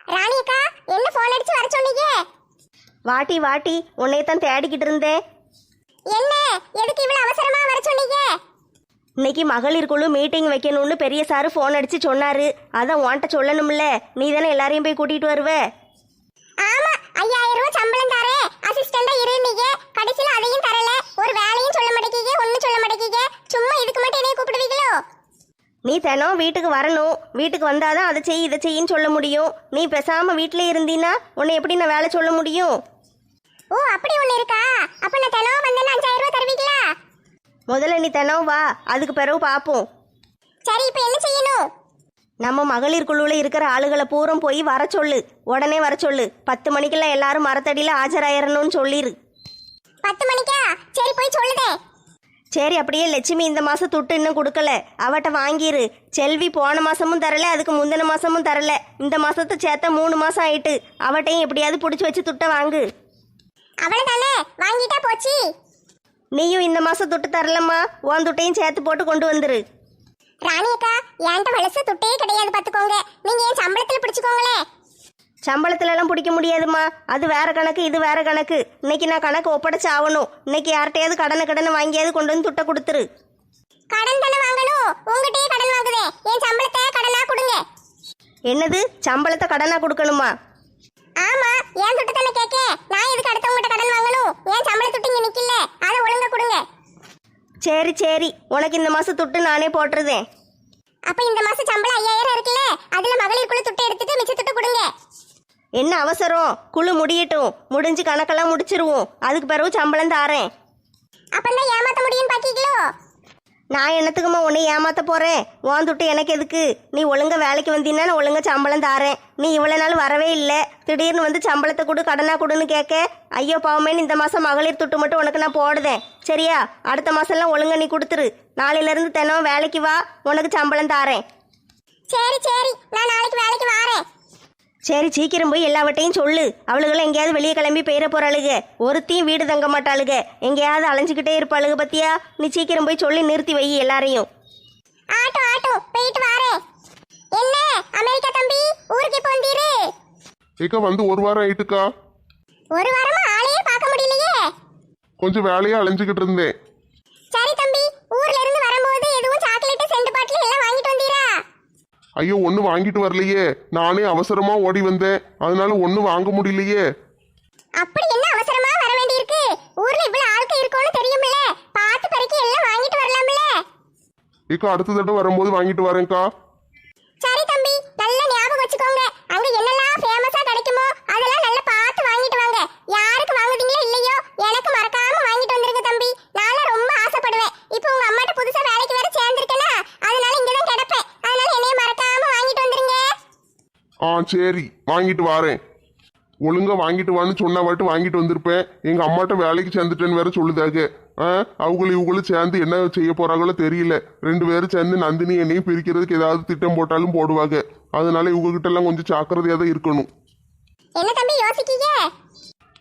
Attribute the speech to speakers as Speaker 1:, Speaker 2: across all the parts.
Speaker 1: ராணிக்கா, என்ன போன் அடிச்சு வர சொன்னீங்க?
Speaker 2: வாட்டி வாட்டி உன்னையத்தான் தேடிக்கிட்டு இருந்தேன்.
Speaker 1: என்ன, எதுக்கு இவ்வளவு அவசரமா வர சொன்னீங்க?
Speaker 2: இன்னைக்கு மகளிர் குழு மீட்டிங் வைக்கணும்னு பெரிய சாரு ஃபோன் அடிச்சு சொன்னாரு. அதான் உன்கிட்ட சொல்லணும்ல, நீ தானே எல்லாரையும் போய் கூட்டிட்டு வருவ.
Speaker 1: ஆமா, 5000 ரூபாய் சம்பளம் தரேன், அசிஸ்டண்டா இருந்தீங்க, கடைசியில அதையும் தரல. ஒரு வேலையும் சொல்ல மாட்டேங்கீங்க, ஒன்னும் சொல்ல மாட்டேங்கீங்க. சும்மா இதுக்கு மட்டும் என்னைய கூப்பிடுவீங்களோ?
Speaker 2: நீ தினம் வீட்டுக்கு வரணும், வீட்டுக்கு வந்தாதான் அதை செய் இதை செய்யின்னு சொல்ல முடியும். நீ பேசாம வீட்டிலே இருந்தீன்னா உன்னை எப்படி நான் வேலை சொல்ல முடியும்?
Speaker 1: ஓ, அப்படி ஒண்ணு இருக்கா? அப்ப நான் தினம் வந்தேன்னா 5000 ரூபாய் தருவீங்களா?
Speaker 2: முதல்ல நீ தினம் வா, அதுக்கு பிறகு பார்ப்போம்.
Speaker 1: சரி, இப்ப என்ன செய்யணும்?
Speaker 2: நம்ம மகளிர் குழுவில் இருக்கிற ஆளுகளை பூரம் போய் வர சொல்லு, உடனே வர சொல்லு. 10 மணிக்கெல்லாம் எல்லாரும் மரத்தடியில் ஆஜராயிரணும்னு சொல்லிரு.
Speaker 1: 10 மணிக்கா? சரி, போய் சொல்லுதே.
Speaker 2: சரி, அப்படியே லட்சுமி இந்த மாதம் துட்டு இன்னும் கொடுக்கல, அவட்ட வாங்கிரு. செல்வி போன மாதமும் தரல, அதுக்கு முந்தின மாதமும் தரல. இந்த மாதத்தை சேர்த்தா 3 மாதம் ஆயிட்டு. அவட்டையும் எப்படியாவது பிடிச்சி வச்சு துட்டை வாங்கு.
Speaker 1: அவ்வளவுதானே, வாங்கிட்டா போச்சு.
Speaker 2: நீயும் இந்த மாதம் துட்டு தரலம்மா, உன் துட்டையும் சேர்த்து போட்டு கொண்டு வந்துரு.
Speaker 1: ராணியக்கா, என்கிட்ட வலசு துட்டே கிடையாது பாத்துக்கோங்க. நீங்க ஏன் சம்பளத்துல பிடிச்சுக்கோங்களே.
Speaker 2: சம்பளத்துலலாம் பிடிக்க முடியாதுமா, அது வேற கணக்கு, இது வேற கணக்கு. இன்னைக்கு நான் கணக்கு ஒப்படைச்சு ஆகணும். இன்னைக்கு யார்கிட்டையாவது கடனை வாங்கியாவது கொண்டு வந்து துட்டை கொடுத்துரு.
Speaker 1: கடன் தானே வாங்கணும், உங்ககிட்டயே கடன் வாங்குதே. என் சம்பளத்தை கடனா கொடுங்க.
Speaker 2: என்னது, சம்பளத்தை கடனா கொடுக்கணுமா?
Speaker 1: ஆமா, என் துட்டு தானே கேட்க. நான் எதுக்கு அடுத்தவங்ககிட்ட கடன் வாங்கணும்? என் சம்பள துட்டு இங்க நிக்கல, அதை ஒழுங்கா கொடுங்க.
Speaker 2: சரி சரி, உனக்கு இந்த மாதம் துட்டு நானே போட்டுருதேன்.
Speaker 1: அப்ப இந்த மாசம் சம்பளம் 5000 இருக்குல்ல, அதுல மகளிர் குழு துட்டு எடுத்துட்டு மிச்ச துட்டு கொடுங்க.
Speaker 2: என்ன அவசரம், குழு முடியட்டும், முடிஞ்சு கணக்கெல்லாம் முடிச்சிருவோம், அதுக்கு பிறகு சம்பளம் தாரேன்.
Speaker 1: அப்பந்தான் ஏமாத்த முடியும்னு பாக்கீங்களோ?
Speaker 2: நான் என்னத்துக்குமா உன்னை ஏமாத்த போறேன்? உன் துட்டு எனக்கு எதுக்கு? நீ ஒழுங்கா வேலைக்கு வந்தீங்கன்னா நான் ஒழுங்கா சம்பளம் தாரேன். நீ இவ்வளவு நாள் வரவே இல்லை, திடீர்னு வந்து சம்பளத்தை கொடு கடனா கொடுன்னு கேட்க, ஐயோ பாவமேன்னு இந்த மாசம் மகளிர் துட்டு மட்டும் உனக்கு நான் போடுதேன். சரியா? அடுத்த மாசம்லாம் ஒழுங்கா நீ கொடுத்துரு. நாளையில இருந்து தினம் வேலைக்கு வா, உனக்கு சம்பளம் தாரேன்.
Speaker 1: சரி சரி, நான் நாளைக்கு வேலைக்கு வாரேன்.
Speaker 2: சரி, சீக்கிரம் போய் எல்லாவட்டையும் சொல்லு. அவளுகளை எங்கேயாவது வெளியே கிளம்பி பெயர போறாளுக, ஒருத்தையும் வீடு தங்க மாட்டாளுக, எங்கேயாவது அலைஞ்சிக்கிட்டே இருப்பாளுக. பத்தியா, நீ சீக்கிரம் போய் சொல்லி நிறுத்தி வை எல்லாரையும்.
Speaker 1: ஆட்டோ ஆட்டோ, போயிட்டு வாரேன். என்ன அமெரிக்கா தம்பி, ஊருக்கு எப்போ வந்தீரு?
Speaker 3: ஏக்கா வந்து 1 வாரம் ஆயிட்டுக்கா.
Speaker 1: ஒரு வாரமா ஆளையே பார்க்க முடியலையே.
Speaker 3: கொஞ்சம் வேலையா அலைஞ்சுக்கிட்டு இருந்தேன்.
Speaker 1: சரி தம்பி, ஊர்ல இருந்து வரும்போது எதுவும் சாக்லேட் செண்டு பாட்டில் எல்லாம் வாங்கிட்டு வந்தீரா?
Speaker 3: ஐயோ, ஒன்றும் வாங்கிட்டு வரலையே. நானே அவசரமா ஓடி வந்தேன், அதனால ஒன்றும் வாங்க முடியலையே.
Speaker 1: அப்படி என்ன அவசரமா வர வேண்டியிருக்கு? ஊர்ல இவ்வளவு ஆட்கள் இருக்கும்னு தெரியுமில்ல, பார்த்து பறிக்க எல்லாம் வாங்கிட்டு வரலாம்ல.
Speaker 3: ஏக்கா, அடுத்த தடவை வரும்போது வாங்கிட்டு வரேன்க்கா.
Speaker 1: சரி தம்பி, நல்ல ஞாபகம் வச்சுக்கோங்க. அங்க என்னெல்லாம் ஃபேமஸா கிடைக்குமோ அதெல்லாம் நல்லா பார்த்து வாங்கிட்டு வாங்க. யாருக்கு வாங்குதீங்களோ இல்லையோ, எனக்கு மறக்காம வாங்கிட்டு வந்துருங்க தம்பி. நானும் ரொம்ப ஆசைப்படுவேன். இப்போ உங்க அம்மாட்ட புதுசா வேலைக்கு வேற சேர்ந்திருக்கேனா, அதனால இங்கதான் கிடப்பேன். அதனால என்னைய மறக்காம வாங்கிட்டு வந்துருங்க.
Speaker 3: சரி, வாங்கிட்டு வரேன். ஒழுங்கா வாங்கிட்டு வான்னு சொன்னா மட்டும் வாங்கிட்டு வந்திருப்பேன். எங்க அம்மாட்ட வேலைக்கு சேர்ந்துட்டேன்னு வேற சொல்லுதாங்க. அவங்களும் இவங்களும் சேர்ந்து என்ன செய்ய போறாங்களோ தெரியல. 2 பேரும் சேர்ந்து நந்தினி என்னையும் பிரிக்கிறதுக்கு ஏதாவது திட்டம் போட்டாலும் போடுவாங்க. அதனால இவங்க கிட்ட எல்லாம் கொஞ்சம் ஜாக்கிரதையா தான் இருக்கணும்.
Speaker 1: என்ன தம்பி யோசிக்கீங்க?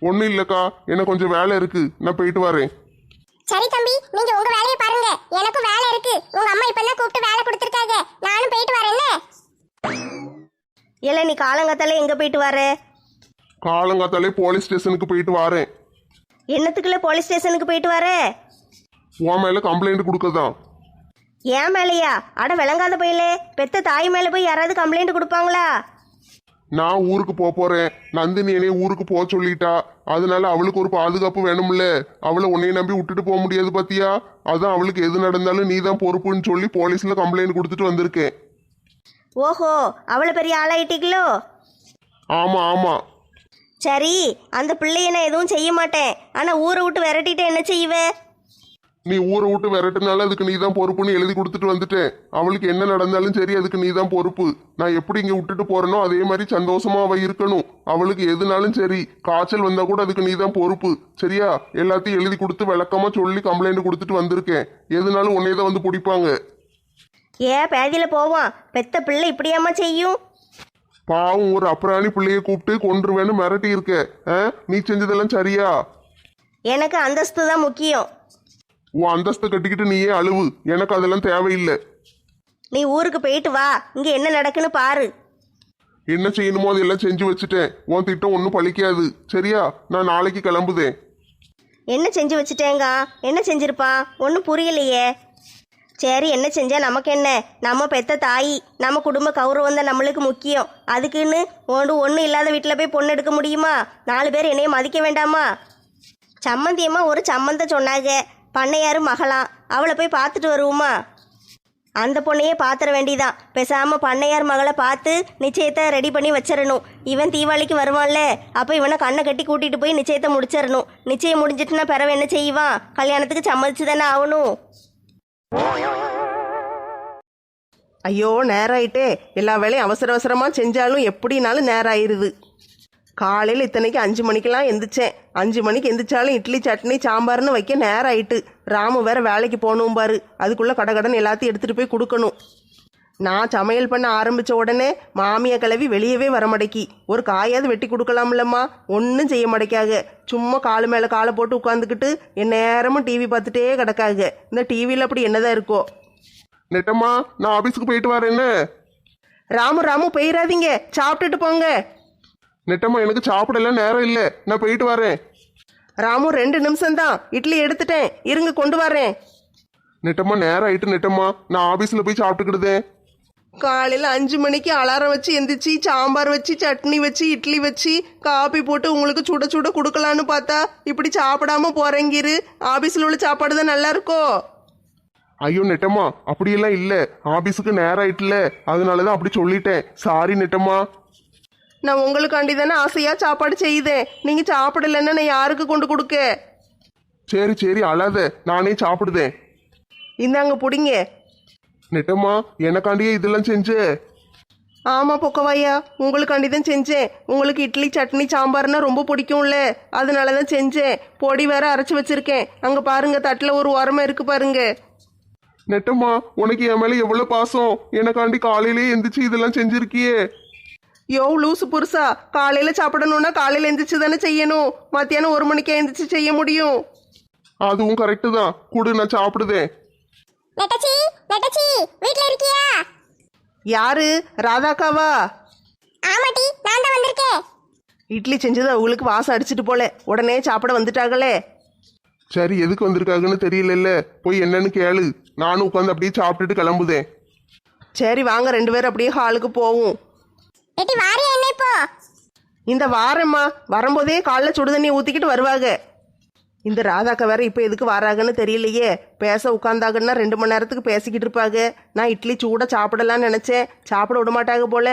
Speaker 3: ஒன்றும் இல்லக்கா, எனக்கு கொஞ்சம் வேலை இருக்கு, நான் போயிட்டு வரேன்.
Speaker 1: சரி தம்பி, நீங்க உங்க வேலையை பாருங்க. எனக்கும் வேலை இருக்கு. உங்க அம்மா இப்பதான் கூப்பிட்டு வேலை கொடுத்துருக்காங்க. நானும் போயிட்டு வரேன்னு.
Speaker 2: இல்லை, நீ காலங்காத்தால எங்க போயிட்டு வர?
Speaker 3: காலங்காத்தாலே போலீஸ் ஸ்டேஷனுக்கு போயிட்டு வரேன்.
Speaker 2: என்னத்துக்குள்ள போலீஸ் ஸ்டேஷனுக்கு போயிட்டு வர?
Speaker 3: உன் மேல கம்ப்ளைண்ட் கொடுக்கதான்.
Speaker 2: ஏன் மேலையா? அட விளங்காத போயிலே, பெத்த தாய் மேல போய் யாராவது கம்ப்ளைண்ட் கொடுப்பாங்களா?
Speaker 3: நான் ஊருக்கு போறேன். நந்தினி என்னைய ஊருக்கு போக சொல்லிட்டா. அதனால அவளுக்கு ஒரு பாதுகாப்பு வேணும்ல. அவளை உன்னைய நம்பி விட்டுட்டு போக முடியாது பாத்தியா. அதான் அவளுக்கு எது நடந்தாலும் நீ தான் பொறுப்புன்னு சொல்லி போலீஸ்ல கம்ப்ளைண்ட் கொடுத்துட்டு வந்திருக்கேன்.
Speaker 2: ஓஹோ, அவளை பெரிய ஆளாயிட்டீங்களோ?
Speaker 3: ஆமா ஆமா.
Speaker 2: சரி, அந்த பிள்ளைய நான் எதுவும் செய்ய மாட்டேன். ஆனா ஊரை விட்டு விரட்டிட்டு என்ன செய்வே?
Speaker 3: நீ ஊரை விட்டு விரட்டுனால அதுக்கு நீ தான் பொறுப்புன்னு எழுதி கொடுத்துட்டு வந்துட்டேன். அவளுக்கு என்ன நடந்தாலும் சரி, அதுக்கு நீ தான் பொறுப்பு. நான் எப்படி இங்க விட்டுட்டு போறேனோ அதே மாதிரி சந்தோஷமா அவ இருக்கணும். அவளுக்கு எதுனாலும் சரி, காய்ச்சல் வந்தா கூட அதுக்கு நீ தான் பொறுப்பு. சரியா? எல்லாத்தையும் எழுதி கொடுத்து விளக்கமா சொல்லி கம்ப்ளைண்ட் கொடுத்துட்டு வந்திருக்கேன். எதுனாலும் உன்னைய தான் வந்து பிடிப்பாங்க.
Speaker 2: ஏன் பேதியில போவான்? பெத்த பிள்ளை இப்படியாமா செய்யும்?
Speaker 3: பாவம், ஒரு அப்புறாணி பிள்ளைய கூப்பிட்டு கொன்றுவேன்னு மிரட்டி இருக்க. நீ செஞ்சதெல்லாம் சரியா?
Speaker 2: எனக்கு அந்தஸ்து தான் முக்கியம்.
Speaker 3: உன் அந்தஸ்தை கட்டிக்கிட்டு நீயே அழுவு. எனக்கு அதெல்லாம் தேவையில்லை.
Speaker 2: நீ ஊருக்கு போயிட்டு வா, இங்க என்ன நடக்குன்னு பாரு.
Speaker 3: என்ன செய்யணுமோ அதெல்லாம் செஞ்சு வச்சுட்டேன். உன் திட்டம் ஒன்றும் பழிக்காது. சரியா? நான் நாளைக்கு கிளம்புதேன்.
Speaker 2: என்ன செஞ்சு வச்சுட்டேங்க? என்ன செஞ்சிருப்பா? ஒன்றும் புரியலையே. சரி, என்ன செஞ்சா நமக்கு என்ன? நம்ம பெத்த தாய், நம்ம குடும்ப கௌரவம் தான் நம்மளுக்கு முக்கியம். அதுக்குன்னு ஒன்றும் இல்லாத வீட்டில் போய் பொண்ணு எடுக்க முடியுமா? 4 பேர் என்னைய மதிக்க வேண்டாமா? சம்மந்தியம்மா ஒரு சம்மந்த சொன்னாங்க, பண்ணையாரு மகளாம். அவளை போய் பார்த்துட்டு வருவோமா? அந்த பொண்ணையே பார்த்துட வேண்டியதான். பேசாமல் பண்ணையார் மகளை பார்த்து நிச்சயத்தை ரெடி பண்ணி வச்சிடணும். இவன் தீபாவளிக்கு வருவான்ல, அப்போ இவனை கண்ணை கட்டி கூட்டிகிட்டு போய் நிச்சயத்தை முடிச்சிடணும். நிச்சயம் முடிஞ்சிட்டுனா பிறவை என்ன செய்வான்? கல்யாணத்துக்கு சம்மதிச்சு தானே ஆகணும்.
Speaker 4: ஐயோ, நேரம் ஆயிட்டே. எல்லா வேலையும் அவசர அவசரமாக செஞ்சாலும் எப்படினாலும் நேரம் ஆயிடுது. காலையில் இத்தனைக்கு 5 மணிக்கெல்லாம் எந்திரிச்சேன். 5 மணிக்கு எந்திரிச்சாலும் இட்லி சட்னி சாம்பார்னு வைக்க நேரம் ஆயிட்டு. ராமு வேற வேலைக்கு போகணும் பாரு. அதுக்குள்ளே கடகடன் எல்லாத்தையும் எடுத்துகிட்டு போய் கொடுக்கணும். நான் சமையல் பண்ண ஆரம்பித்த உடனே மாமியை கிளவி வெளியவே வர மடக்கி. ஒரு காயாவது வெட்டி கொடுக்கலாம்லம்மா, ஒன்றும் செய்ய மடைக்காக. சும்மா காலு மேலே காலை போட்டு உட்காந்துக்கிட்டு என் நேரமும் டிவி பார்த்துட்டே கிடக்காக. இந்த டிவியில் அப்படி என்னதான் இருக்கோ.
Speaker 3: நெட்டம்மா, நான் ஆபீஸுக்கு போயிட்டு வரேன்னு.
Speaker 4: ராமு போயிடாதீங்க, சாப்பிட்டுட்டு போங்க.
Speaker 3: நெட்டம்மா, எனக்கு சாப்பிடல, நேரம் இல்லை, நான் போயிட்டு வரேன்.
Speaker 4: ராமு 2 நிமிஷம்தான், இட்லி எடுத்துட்டேன், இருங்க கொண்டு வரேன்.
Speaker 3: நெட்டம்மா, நேரம் ஆயிட்டு நெட்டம்மா, நான் ஆபீஸ்ல போய் சாப்பிட்டுக்கிடுதேன்.
Speaker 4: காலையில் 5 மணிக்கு அலாரம் வச்சு எந்திரிச்சு சாம்பார் வச்சு சட்னி வச்சு இட்லி வச்சு காப்பி போட்டு உங்களுக்கு சுட சுட கொடுக்கலான்னு பார்த்தா இப்படி சாப்பிடாம போறேங்கிரு. ஆபீஸில் உள்ள சாப்பாடு தான் நல்லா இருக்கோ?
Speaker 3: ஐயோ நெட்டம்மா, அப்படியெல்லாம் இல்ல, ஆபீஸுக்கு நேரம் ஆயிட்டுல, அதனாலதான் அப்படி சொல்லிட்டேன். சாரி நெட்டம்மா.
Speaker 4: நான் உங்களுக்காண்டி தானே ஆசையா சாப்பாடு செய்தேன். நீங்க சாப்பிடலன்னா நான் யாருக்கு கொண்டு கொடுக்க?
Speaker 3: சரி சரி, அழாத, நானே சாப்பிடுதேன்.
Speaker 4: இந்தாங்க புடிங்க.
Speaker 3: நெட்டம்மா, எனக்காண்டியே இதெல்லாம் செஞ்ச?
Speaker 4: ஆமா பொக்கவாயா, உங்களுக்காண்டி தான் செஞ்சேன். உங்களுக்கு இட்லி சட்னி சாம்பார்னா ரொம்ப பிடிக்கும்ல, அதனால தான் செஞ்சேன். பொடி வேற அரைச்சி வச்சிருக்கேன். அங்க பாருங்க, தட்டில் ஒரு உரமா இருக்கு பாருங்க.
Speaker 3: நெட்டம்மா, உனக்கு என் மேல எவ்வளவு பாசம். எனக்காண்டி காலையிலேயே எந்திரிச்சு இதெல்லாம் செஞ்சிருக்கியே.
Speaker 4: யோ லூசு புருஷா, காலையில சாப்பிடணும்னா காலையில எந்திரிச்சு தானே செய்யணும். மத்தியானம் 1 மணிக்கே எந்திரிச்சு செய்ய முடியும்.
Speaker 3: அதுவும் கரெக்டு தான். கூடு, நான் சாப்பிடுதேன்.
Speaker 1: நெட்டச்சி, நெட்டச்சி, வீட்ல இருக்கியா?
Speaker 4: யாரு? ராதாக்காவா?
Speaker 1: ஆமாட்டி, நான் தான் வந்திருக்கேன்.
Speaker 4: இட்லி செஞ்சது அவங்களுக்கு வாசம் அடிச்சிட்டு போல, உடனே சாப்பிட வந்துட்டாங்களே.
Speaker 3: சரி, எதுக்கு வந்திருக்காங்கன்னு தெரியல, போய் என்னன்னு கேளு. நானும் உட்காந்து அப்படியே சாப்பிட்டுட்டு கிளம்புதேன்.
Speaker 4: சரி வாங்க, 2 பேரும் அப்படியே ஹாலுக்கு போவோம்.
Speaker 1: எட்டி வாரியா என்ன இப்போ?
Speaker 4: இந்த வாரம்மா, வரும்போதே காலைல சுடுதண்ணி ஊற்றிக்கிட்டு வருவாங்க. இந்த ராதாக்கா வேற இப்போ எதுக்கு வராங்கன்னு தெரியலையே. பேச உட்காந்தாங்கன்னா 2 மணி நேரத்துக்கு பேசிக்கிட்டு இருப்பாங்க. நான் இட்லி சூட சாப்பிடலான்னு நினைச்சேன், சாப்பிட விட மாட்டாங்க போல.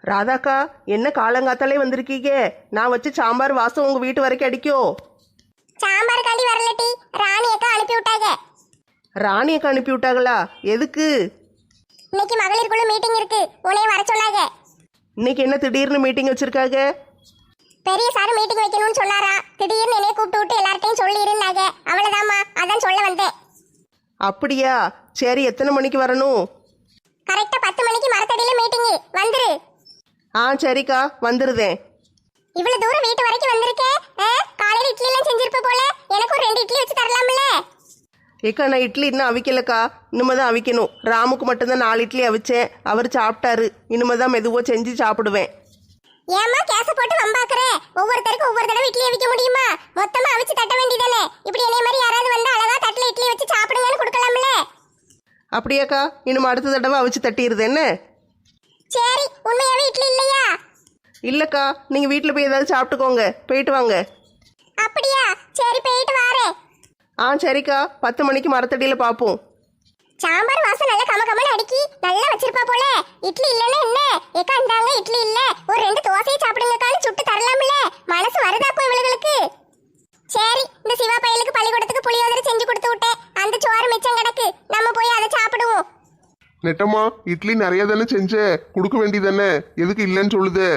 Speaker 4: ராதாக்கா, என்ன காலங்காத்தாலே வந்திருக்கீங்க? நான் வச்சு சாம்பார் வாசம் உங்க வீட்டு வரைக்கும் அடிக்கோ?
Speaker 1: சாம்பார் காண்டி வரலட்டி, ராணி அக்கா அனுப்பி விட்டாங்க.
Speaker 4: ராணி அக்கா அனுப்பி விட்டாங்களா? எதுக்கு?
Speaker 1: இன்னைக்கு மகளிர் குழு மீட்டிங் இருக்கு, உன்னைய வர சொன்னாங்க.
Speaker 4: இன்னைக்கு என்ன திடீர்னு மீட்டிங் வச்சிருக்காங்க?
Speaker 1: பெரிய சார் மீட்டிங் வைக்கணும்னு சொன்னாரா, திடீர்னு என்னைய கூப்பிட்டு விட்டு எல்லார்ட்டையும் சொல்லி இருந்தாங்க. அவ்வளவுதாம்மா, அதான் சொல்ல வந்தேன்.
Speaker 4: அப்படியா? சரி, எத்தனை மணிக்கு வரணும்?
Speaker 1: கரெக்டா 10 மணிக்கு மரத்தடியில மீட்டிங், வந்துரு.
Speaker 4: சரிக்கா, வந்துருதேன்.
Speaker 1: இவ்வளவு தூரம் வீட்டு வரைக்கும் வந்திருக்கே. காலையில இட்லி எல்லாம் செஞ்சிருப்ப போல, எனக்கு ஒரு 2 இட்லி வச்சு தரலாம்ல?
Speaker 4: ஏக்கா, நான் இட்லி இன்னும் அவிக்கலக்கா, இனிமேதான் அவிக்கணும். ராமுக்கு மட்டும்தான் 4 இட்லி அவிச்சேன், அவர் சாப்பிட்டாரு. இனிமேதான் மெதுவோ செஞ்சு சாப்பிடுவேன்.
Speaker 1: ஏமா கேச போட்டு வம்பாக்குற? ஒவ்வொருத்தருக்கும் ஒவ்வொரு தடவை இட்லி அவிக்க முடியுமா? மொத்தமா அவிச்சு தட்ட வேண்டியதானே? இப்படி என்னைய மாதிரி யாராவது வந்து அழகா தட்டுல இட்லி வச்சு சாப்பிடுங்கன்னு கொடுக்கலாம்ல?
Speaker 4: அப்படியாக்கா, இனிமே அடுத்த தடவை அவிச்சு தட்டிடுது என்ன?
Speaker 1: சரி, உண்மையாவே இட்லி இல்லையா?
Speaker 4: இல்லக்கா, நீங்க வீட்டில் போய் ஏதாவது சாப்பிட்டுக்கோங்க, போயிட்டு வாங்க.
Speaker 1: அப்படியா? சரி, போயிட்டு வாரேன்.
Speaker 4: சரிக்கா, 10 மணிக்கு மரத்தடியில் பார்ப்போம்.
Speaker 1: சாம்பார் வாசம் நல்ல கமகமன்னு அடிக்கி நல்லா வச்சிருப்பா போல. இட்லி இல்லன்னா என்ன? ஏக்கா இந்தாங்க இட்லி இல்ல, ஒரு 2 தோசையை சாப்பிடுங்கக்கான்னு சுட்டு தரலாம்ல? மனசு வருதாக்கும் இவளுகளுக்கு. சரி, இந்த சிவா பையலுக்கு பள்ளிக்கூடத்துக்கு புளியோதரை செஞ்சு கொடுத்து விட்டேன். அந்த சோறு மிச்சம் கிடக்கு, நம்ம போய் அதை சாப்பிடுவோம்.
Speaker 3: நெட்டம்மா, இட்லி நிறைய தானே செஞ்ச, கொடுக்க வேண்டியதானே, எதுக்கு இல்லைன்னு சொல்லுது?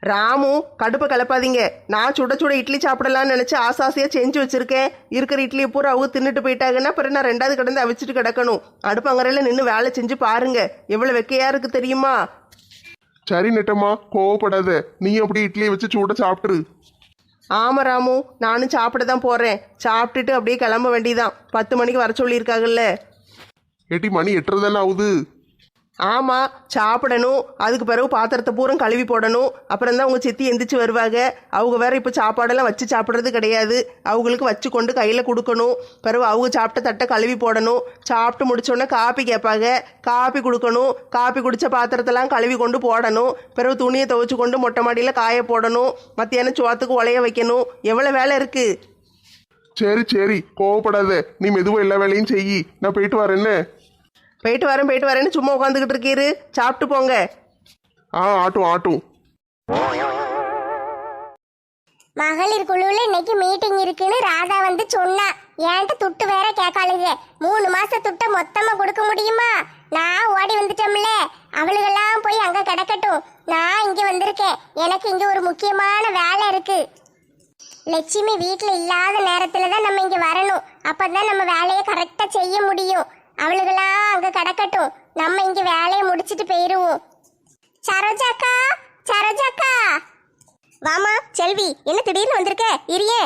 Speaker 4: ராமு, கடுப்பை கலப்பாதீங்க. நான் சுட சுட இட்லி சாப்பிடலான்னு நினைச்சு ஆசாசியாக செஞ்சு வச்சிருக்கேன். இருக்கிற இட்லியை பூரா அவங்க தின்னுட்டு போயிட்டாங்கன்னா அப்புறம் நான் 2வது கடந்து அவிச்சிட்டு கிடக்கணும். அடுப்பங்கரையில் நின்று வேலை செஞ்சு பாருங்க, எவ்வளோ வெக்கையா இருக்கு தெரியுமா?
Speaker 3: சரி நெட்டம்மா, கோவப்படாத, நீ அப்படி இட்லியை வச்சு சூட சாப்பிட்டுரு.
Speaker 4: ஆமாம் ராமு, நானும் சாப்பிட தான் போகிறேன். சாப்பிட்டுட்டு அப்படியே கிளம்ப வேண்டியதான். 10 மணிக்கு வர சொல்லியிருக்காங்கல்ல.
Speaker 3: ஏட்டி, மணி 8:30 தானே ஆகுது.
Speaker 4: ஆமாம், சாப்பிடணும். அதுக்கு பிறகு பாத்திரத்தை பூரா கழுவி போடணும். அப்புறம் தான் உங்கள் சித்தி எந்திரிச்சு வருவாங்க. அவங்க வேற இப்போ சாப்பாடெல்லாம் வச்சு சாப்பிட்றது கிடையாது. அவங்களுக்கு வச்சு கொண்டு கையில் கொடுக்கணும். பிறகு அவங்க சாப்பிட்ட தட்டை கழுவி போடணும். சாப்பிட்டு முடிச்சோடனே காப்பி கேட்பாங்க, காப்பி கொடுக்கணும். காப்பி குடித்த பாத்திரத்தெல்லாம் கழுவி கொண்டு போடணும். பிறகு துணியை துவைச்சு கொண்டு மொட்டை மாடியில் காய போடணும். மத்தியானம் சோத்துக்கு உலைய வைக்கணும். எவ்வளோ வேலை இருக்குது.
Speaker 3: சரி சரி, கோவப்படாத. நீ மெதுவாக எல்லா வேலையும் செய்யி. நான் போயிட்டு வரேன்னு.
Speaker 4: போயிட்டு வரேன்னு சும்மா உட்காந்துக்கிட்டு இருக்கீரு. சாப்பிட்டு போங்க.
Speaker 3: ஆட்டும் ஆட்டும்.
Speaker 1: மகளிர் குழுவில் இன்னைக்கு மீட்டிங் இருக்குன்னு ராதா வந்து சொன்னா. என்கிட்ட துட்டு வேற கேட்காளுங்க. 3 மாச துட்டை மொத்தமா கொடுக்க முடியுமா? நான் ஓடி வந்துட்டோம்ல. அவளுகெல்லாம் போய் அங்க கிடக்கட்டும். நான் இங்க வந்திருக்கேன். எனக்கு இங்க ஒரு முக்கியமான வேலை இருக்கு. லட்சுமி வீட்டுல இல்லாத நேரத்துல தான் நம்ம இங்க வரணும். அப்பதான் நம்ம வேலையை கரெக்டா செய்ய முடியும். அவளுகெல்லாம் அங்க கிடக்கட்டும். நம்ம இங்க வேலையை முடிச்சிட்டு போயிருவோம். சரோஜாக்கா, சரோஜாக்கா.
Speaker 2: வாமா செல்வி, என்ன திடீர்னு வந்திருக்க? இரியே.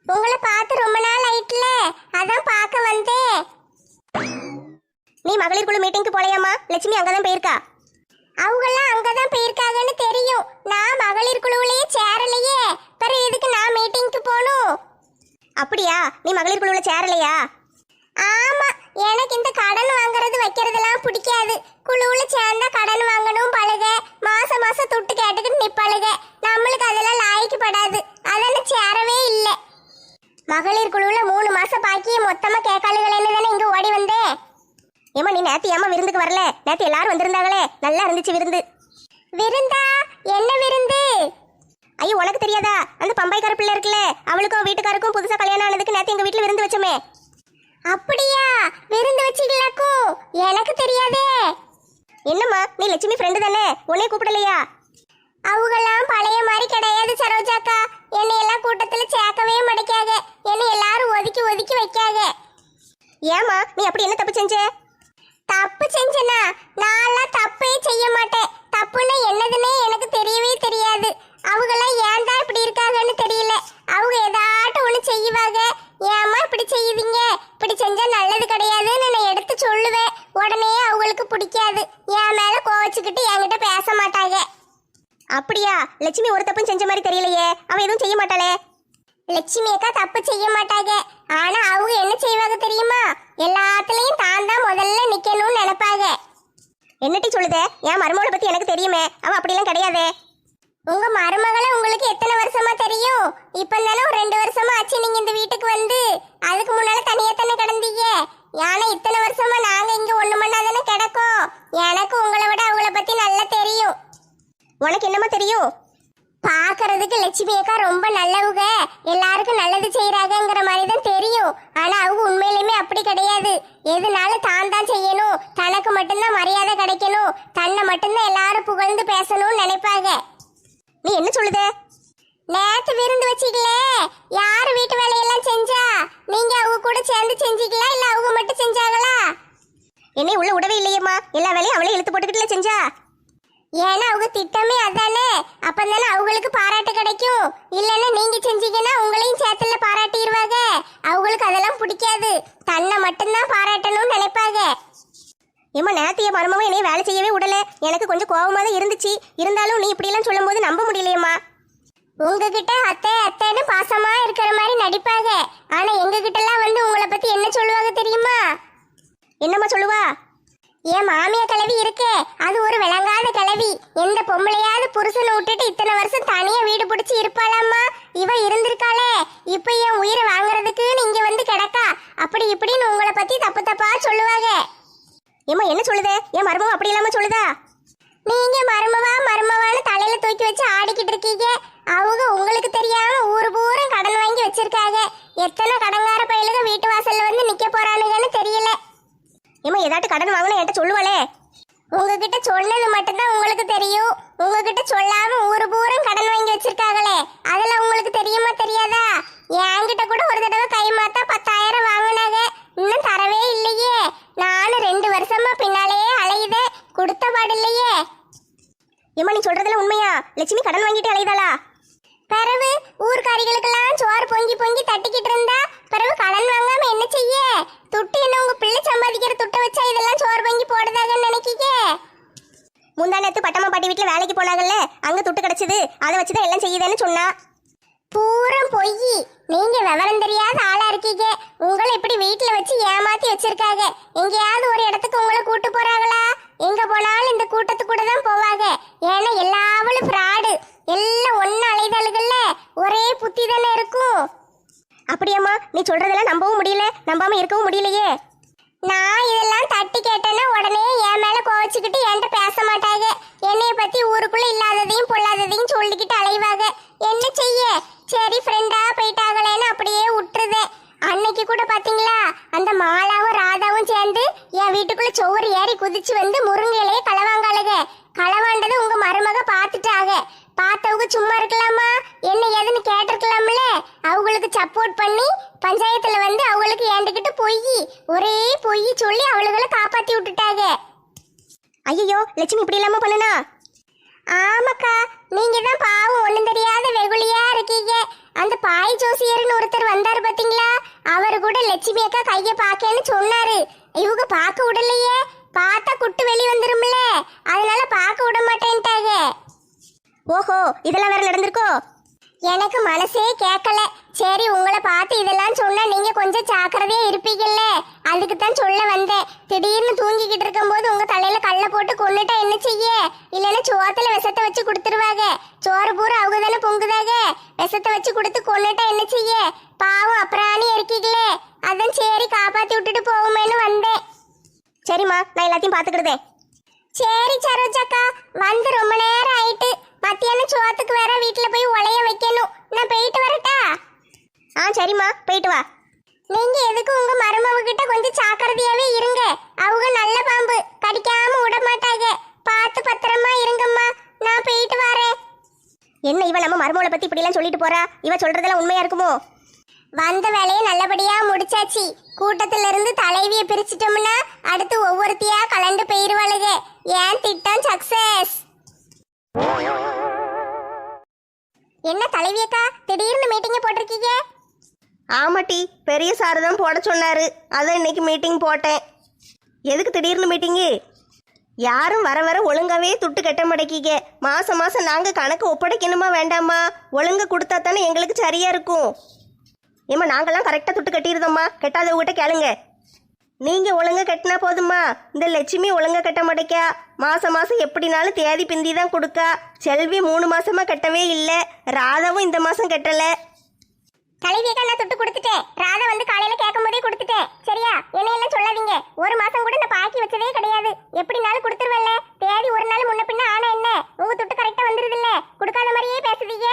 Speaker 1: உங்களை பார்த்து ரொம்ப நாள் ஆயிட்டுல, அதான் பார்க்க வந்தேன்.
Speaker 2: நீ மகளிர் குழு மீட்டிங்க்கு போலையாமா? லட்சுமி அங்கதான் போயிருக்கா.
Speaker 1: அவங்கெல்லாம் அங்கதான் போயிருக்காங்கன்னு தெரியும். நான் மகளிர் குழுவிலேயே சேரலையே. பிறகு எதுக்கு நான் மீட்டிங்க்கு போகணும்?
Speaker 2: அப்படியா? நீ மகளிர் குழுவுல சேரலையா?
Speaker 1: ஆமா, எனக்கு இந்த கடன் வாங்குறது வைக்கிறதெல்லாம் பிடிக்காது. குழுவுல சேர்ந்தா கடன் வாங்கணும் பழக, மாசம் மாசம் துட்டு கேட்டுக்கிட்டு நிப்பாளுக. நம்மளுக்கு அதெல்லாம் லாய்க்குப்படாது. அதெல்லாம் சேரவே இல்லை. மகளிர் குழுவுல 3 மாசம் பாக்கிய மொத்தமா கேட்காளுகளேன்னு தானே இங்க ஓடி வந்தேன்.
Speaker 2: ஏமா நீ நேத்து ஏமா விருந்துக்கு வரல? நேத்து எல்லாரும் வந்திருந்தாங்களே, நல்லா இருந்துச்சு விருந்து.
Speaker 1: விருந்தா? என்ன விருந்து?
Speaker 2: ஐயோ, உனக்கு தெரியாதா? அந்த பம்பாய்க்கார பிள்ளை இருக்குல்ல, அவளுக்கும் வீட்டுக்காருக்கும் புதுசா கல்யாணம் ஆனதுக்கு நேத்து எங்க வீட்டுல விருந்து வச்சோமே.
Speaker 1: அப்படியா? விருந்து வச்சிக்கலாக்கும். எனக்கு தெரியாதே.
Speaker 2: என்னம்மா, நீ லட்சுமி ஃப்ரெண்டு தானே, உன்னை கூப்பிடலையா?
Speaker 1: அவங்கெல்லாம் பழைய மாதிரி கிடையாது சரோஜாக்கா. என்னை எல்லாம் கூட்டத்துல சேர்க்கவே மாட்டேக்காக. என்னை எல்லாரும் ஒதுக்கி ஒதுக்கி வைக்காக.
Speaker 2: ஏமா நீ அப்படி என்ன தப்பு செஞ்ச?
Speaker 1: தப்பு செஞ்சனா? நான்லாம் தப்பே செய்ய மாட்டேன். தப்புன்னா என்னதுன்னே எனக்கு தெரியவே தெரியாது. அவங்கெல்லாம் ஏன் தான் இப்படி இருக்காங்கன்னு தெரியல. அவங்க ஏதாட்டும் ஒண்ணு செய்வாங்க. ஏமா இப்படி செய்வீங்க, இப்படி செஞ்சா நல்லது கிடையாதுன்னு நான் எடுத்து சொல்லுவேன். உடனே அவங்களுக்கு பிடிக்காது. என் மேல கோவச்சுக்கிட்டு என்கிட்ட பேச மாட்டாங்க.
Speaker 2: அப்படியா? லட்சுமி ஒரு தப்பும் செஞ்ச மாதிரி தெரியலையே. அவ எதுவும் செய்ய மாட்டாளே.
Speaker 1: லட்சுமி அக்கா தப்பு செய்ய மாட்டாங்க. ஆனா அவங்க என்ன செய்வாங்க தெரியுமா? எல்லாத்துலயும் தான் தான் முதல்ல நிக்கணும்னு நினைப்பாங்க.
Speaker 2: என்னட்டி சொல்லுதே? என் மருமகளை பத்தி எனக்கு தெரியுமே, அவ அப்படிலாம் கிடையாதே.
Speaker 1: உங்க மருமகளை உங்களுக்கு எத்தனை வருஷமா தெரியும்? இப்பதானே ஒரு 2 வருஷமா ஆச்சு நீங்க இந்த வீட்டுக்கு வந்து. அதுக்கு முன்னால தனியா தானே கிடந்தீங்க. ஆனா இத்தனை வருஷமா நாங்க இங்க ஒண்ணு மண்ணாதானே கிடக்கோம். எனக்கு உங்களை விட அவங்கள பத்தி நல்லா தெரியும்.
Speaker 2: உனக்கு என்னமா தெரியும்?
Speaker 1: பாக்குறதுக்கு லட்சுமி அக்கா ரொம்ப நல்லவங்க, எல்லாருக்கும் நல்லது செய்யறாங்கிற மாதிரி தான் தெரியும். ஆனா அவங்க உண்மையிலுமே அப்படி கிடையாது. எதுனாலும் தான் தான் செய்யணும், தனக்கு மட்டும்தான் மரியாதை கிடைக்கணும், தன்னை மட்டும்தான் எல்லாரும் புகழ்ந்து பேசணும்னு நினைப்பாங்க.
Speaker 2: நீ என்ன சொல்லுத?
Speaker 1: நேத்து விருந்து வச்சிக்கலே, யாரு வீட்டு வேலையெல்லாம் செஞ்சா? நீங்க அவங்க கூட சேர்ந்து செஞ்சீங்களா இல்ல அவங்க மட்டும் செஞ்சாங்களா?
Speaker 2: என்னை உள்ள விடவே இல்லையேம்மா. எல்லா வேலையும் அவளே இழுத்து போட்டுக்கிட்டுல செஞ்சா.
Speaker 1: ஏன்னா அவங்க திட்டமே அதானே. அப்பதானே அவங்களுக்கு பாராட்டு கிடைக்கும். இல்லைன்னா நீங்க செஞ்சீங்கன்னா உங்களையும் சேர்த்துல பாராட்டிடுவாங்க. அவங்களுக்கு அதெல்லாம் பிடிக்காது. தன்னை மட்டும்தான் பாராட்டணும்னு நினைப்பாங்க.
Speaker 2: ஏமா நேத்திய மருமவன் என்னைய வேலை செய்யவே விடல. எனக்கு கொஞ்சம் கோவமா தான் இருந்துச்சு. இருந்தாலும் நீ இப்படி எல்லாம் சொல்லும் போது நம்ப முடியலையேம்மா.
Speaker 1: உங்ககிட்ட அத்தை அத்தைன்னு பாசமா இருக்கிற மாதிரி நடிப்பாங்க. ஆனா எங்க கிட்ட எல்லாம் வந்து உங்களை பத்தி என்ன சொல்லுவாங்க தெரியுமா?
Speaker 2: என்னம்மா சொல்லுவா?
Speaker 1: என் மாமியா கிளவி இருக்கே, அது ஒரு விளங்காத கிளவி. எந்த பொம்பளையாவது புருஷனை விட்டுட்டு இத்தனை வருஷம் தனியா வீடு பிடிச்சி இருப்பாளாம்மா? இவ இருந்திருக்காளே, இப்ப என் உயிரை வாங்குறதுக்குன்னு இங்க வந்து கிடக்கா. அப்படி இப்படின்னு உங்களை பத்தி தப்பு தப்பா சொல்லுவாங்க.
Speaker 2: ஏம்மா என்ன சொல்லுதே? என் மருமவன் அப்படி இல்லாம சொல்லுதா?
Speaker 1: நீங்க மருமவான்னு தலையில தூக்கி வச்சு ஆடிக்கிட்டு இருக்கீங்க. அவங்க உங்களுக்கு தெரியாம ஊரு பூரா கடன் வாங்கி வச்சிருக்காங்க. எத்தனை கடங்கார பயிலுக வீட்டு வாசல்ல வந்து நிக்க போறானுங்கன்னு தெரியல.
Speaker 2: ஏம்மா ஏதாட்டு கடன் வாங்கினா என்கிட்ட சொல்லுவாளே.
Speaker 1: உங்ககிட்ட சொன்னது மட்டும்தான் உங்களுக்கு தெரியும். உங்ககிட்ட சொல்லாம ஊரு பூரா கடன் வாங்கி வச்சிருக்காங்களே, அதெல்லாம் உங்களுக்கு தெரியுமா தெரியாதா? என்கிட்ட கூட ஒரு தடவை கை மாத்தா 10,000 வாங்கினாங்க. இன்னும் தரவே இல்லையே. நானும் 2 வருஷமா பின்னாலேயே அலையுதே, கொடுத்த பாடு இல்லையே.
Speaker 2: ஏம்மா நீ சொல்றதுல உண்மையா? லட்சுமி கடன் வாங்கிட்டு அலையுதாளா?
Speaker 1: பிறகு ஊர்க்காரிகளுக்கெல்லாம் சோறு பொங்கி பொங்கி தட்டிக்கிட்டு இருந்தா பிறகு கடன் வாங்காம என்ன செய்ய? துட்டு என்ன உங்க பிள்ளை சம்பாதிக்கிற துட்டை வச்சா இதெல்லாம் சோறு பொங்கி போடுதாகன்னு நினைக்கீங்க? முந்தா நேத்து பட்டம்மா பாட்டி வீட்டுல வேலைக்கு போனாங்கல்ல, அங்க துட்டு கிடைச்சது, அதை வச்சுதான் எல்லாம் செய்யுதுன்னு சொன்னா. பூரம் பொய். நீங்க விவரம் தெரியாத ஆளா இருக்கீங்க. உங்களை இப்படி வீட்டுல வச்சு ஏமாத்தி வச்சிருக்காங்க. எங்கேயாவது ஒரு இடத்துக்கு உங்களை கூட்டு போறாங்களா? எங்க போனாலும் இந்த கூட்டத்து கூட தான் போவாங்க. ஏன்னா எல்லாவளும் ஃப்ராடு. எல்லாம் ஒன்னு அலைதல்கள்ல ஒரே புத்தி தானே இருக்கும். அப்படியாம்மா, நீ சொல்றதெல்லாம் நம்பவும் முடியல, நம்பாம இருக்கவும் முடியலையே. நான் இதெல்லாம் தட்டி கேட்டேன்னா உடனே என் மேல கோவச்சுக்கிட்டு என்கிட்ட பேச மாட்டாங்க. என்னைய பத்தி ஊருக்குள்ள இல்லாததையும் பொல்லாததையும் சொல்லிக்கிட்டு அலைவாங்க. என்ன செய்ய? சரி ஃப்ரெண்டா போயிட்டாங்களேன்னு அப்படியே விட்டுருதே. அன்னைக்கு கூட பாத்தீங்களா, அந்த மாலாவும் ராதாவும் சேர்ந்து என் வீட்டுக்குள்ள சோறு ஏறி குதிச்சு வந்து முருங்கையிலேயே களவாங்காளுக. களவாண்டது உங்க மருமக பாத்துட்டாங்க. பார்த்தவங்க சும்மா இருக்கலாமா? என்ன ஏதுன்னு கேட்டிருக்கலாம்ல. அவங்களுக்கு சப்போர்ட் பண்ணி பஞ்சாயத்துல வந்து அவங்களுக்கு ஏண்டுக்கிட்டு ஒரே பொய் சொல்லி அவளுகளை காப்பாத்தி விட்டுட்டாங்க. ஐயோ, லட்சுமி இப்படி இல்லாம பண்ணனா? ஆமாக்கா, நீங்க தான் பாவம் ஒண்ணும் தெரியாத வெகுளியா இருக்கீங்க. அந்த பாய் ஜோசியர்னு ஒருத்தர் வந்தாரு பாத்தீங்களா, அவரு கூட லட்சுமி அக்கா கைய பாக்கேன்னு சொன்னாரு. இவங்க பார்க்க விடலையே. பார்த்தா குட்டு வெளி வந்துரும்ல, அதனால பார்க்க விட மாட்டேன்ட்டாங்க. ஓஹோ, இதெல்லாம் வேற நடந்திருக்கோ? எனக்கு மனசே கேட்கல. சரி, உங்களை பார்த்து இதெல்லாம் சொன்னா நீங்க கொஞ்சம் ஜாக்கிரதையா இருப்பீங்கல்ல, அதுக்கு தான் சொல்ல வந்தேன். திடீர்னு தூங்கிக்கிட்டு இருக்கும்போது உங்க தலையில கல்ல போட்டு கொன்னுட்டா என்ன செய்ய? இல்லைன்னா சோத்துல விஷத்தை வச்சு கொடுத்துருவாங்க. சோறு பூரா அவங்க தானே பொங்குதாக. விஷத்தை வச்சு கொடுத்து கொன்னுட்டா என்ன செய்ய? பாவம் அப்புறாணி இருக்கீங்களே, அதான் சரி காப்பாத்தி விட்டுட்டு போவோமேன்னு வந்தேன். சரிம்மா, நான் எல்லாத்தையும் பாத்துக்கிடுதேன். சரி சரோஜாக்கா, வந்து ரொம்ப நேரம் ஆயிட்டு. மத்தியானம் சோத்துக்கு வேற வீட்டுல போய் உலைய வைக்கணும். நான் போயிட்டு வரட்டா? சரிம்மா, போயிட்டு வா. நீங்க எதுக்கு உங்க மருமவ கிட்ட கொஞ்சம் ஜாக்கிரதையாவே இருங்க. அவங்க நல்ல பாம்பு, கடிக்காம விட மாட்டாங்க. பார்த்து பத்திரமா இருங்கம்மா. நான் போயிட்டு வரேன். என்ன இவ நம்ம மருமவளை பத்தி இப்படி எல்லாம் சொல்லிட்டு போறா? இவ சொல்றதெல்லாம் உண்மையா இருக்குமோ? வந்த வேலையை நல்லபடியா முடிச்சாச்சு. கூட்டத்துல இருந்து தலைவியை பிரிச்சிட்டோம்னா அடுத்து ஒவ்வொருத்தியா கலந்து போயிருவாளுங்க. ஏன் திட்டம் சக்சஸ். என்ன தலைவியக்கா, திடீர்னு மீட்டிங் போட்டிருக்கீங்க?
Speaker 2: ஆமாட்டி, பெரிய சார் தான் போட சொன்னாரு, அதான் இன்னைக்கு மீட்டிங் போட்டேன். எதுக்கு திடீர்னு மீட்டிங்கு? யாரும் வர வர ஒழுங்காவே துட்டு கட்ட மாட்டேக்கீங்க. மாசம் மாசம் நாங்க கணக்கு ஒப்படைக்கணுமா வேண்டாமா? ஒழுங்கு கொடுத்தா தானே எங்களுக்கு சரியா இருக்கும். ஏம்மா, நாங்கெல்லாம் கரெக்டாக துட்டு கட்டியிருந்தோம்மா, கெட்டாதவங்கிட்ட கேளுங்க. நீங்கள் ஒழுங்கா கட்டினா போதுமா? இந்த லட்சுமி ஒழுங்கா கட்ட மாட்டேக்கா. மாதம் மாதம் எப்படினாலும் தேதி பிந்தி தான் கொடுக்கா. செல்வி 3 மாசமா கட்டவே இல்லை. ராதாவும் இந்த மாதம் கட்டலை.
Speaker 1: தலைவியக்கா, நான் துட்டு கொடுத்துட்டேன். ராதா வந்து காலையில் கேட்கும் போதே கொடுத்துட்டேன். சரியா? என்னையெல்லாம் சொல்லாதீங்க. ஒரு மாதம் கூட நான் பாக்கி வச்சதே கிடையாது. எப்படினாலும் கொடுத்துருவல்ல. தேதி ஒரு நாள் முன்ன பின்ன ஆனா என்ன, உங்கள் துட்டு கரெக்டாக வந்துருது இல்லை? கொடுக்காத மாதிரியே பேசுதீங்க.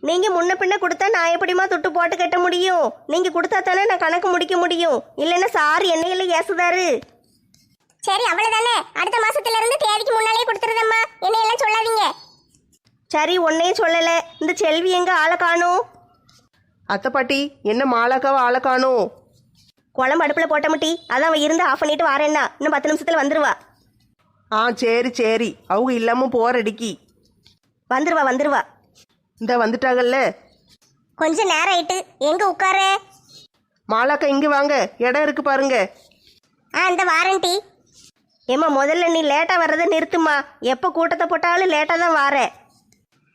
Speaker 2: நீங்கள் முன்ன பின்ன கொடுத்தா நான் எப்படிமா துட்டு போட்டு கட்ட முடியும்? நீங்கள் கொடுத்தா தானே நான் கணக்கு முடிக்க முடியும். இல்லைன்னா சார் என்னையில ஏசுதாரு.
Speaker 1: சரி, அவ்வளவுதானே. அடுத்த மாசத்துல இருந்து தேதிக்கு முன்னாலே கொடுத்துருதம்மா. என்னையெல்லாம் சொல்லாதீங்க.
Speaker 2: சரி, ஒன்னையும் சொல்லலை. இந்த செல்வி எங்க ஆளை காணும்?
Speaker 4: அத்தை பாட்டி, என்ன மாலாக்காவை ஆளை காணும்?
Speaker 2: குழம்பு அடுப்பில் போட்ட முட்டி, அதான் அவன் இருந்து ஆஃப் பண்ணிட்டு வாரேன்னா இன்னும் 10 நிமிஷத்தில் வந்துருவா.
Speaker 4: சரி சரி, அவங்க இல்லாமல் போறடிக்கி.
Speaker 2: வந்துருவா.
Speaker 4: இந்த வந்துட்டாங்கல்ல.
Speaker 1: கொஞ்ச நேரம் ஆயிட்டு. எங்க உட்கார?
Speaker 4: மாலாக்கா, இங்கே வாங்க, இடம் இருக்கு பாருங்க.
Speaker 1: இந்த வாரண்டி.
Speaker 2: ஏம்மா, முதல்ல நீ லேட்டாக வர்றதை நிறுத்துமா. எப்போ கூட்டத்தை போட்டாலும் லேட்டாக தான் வார.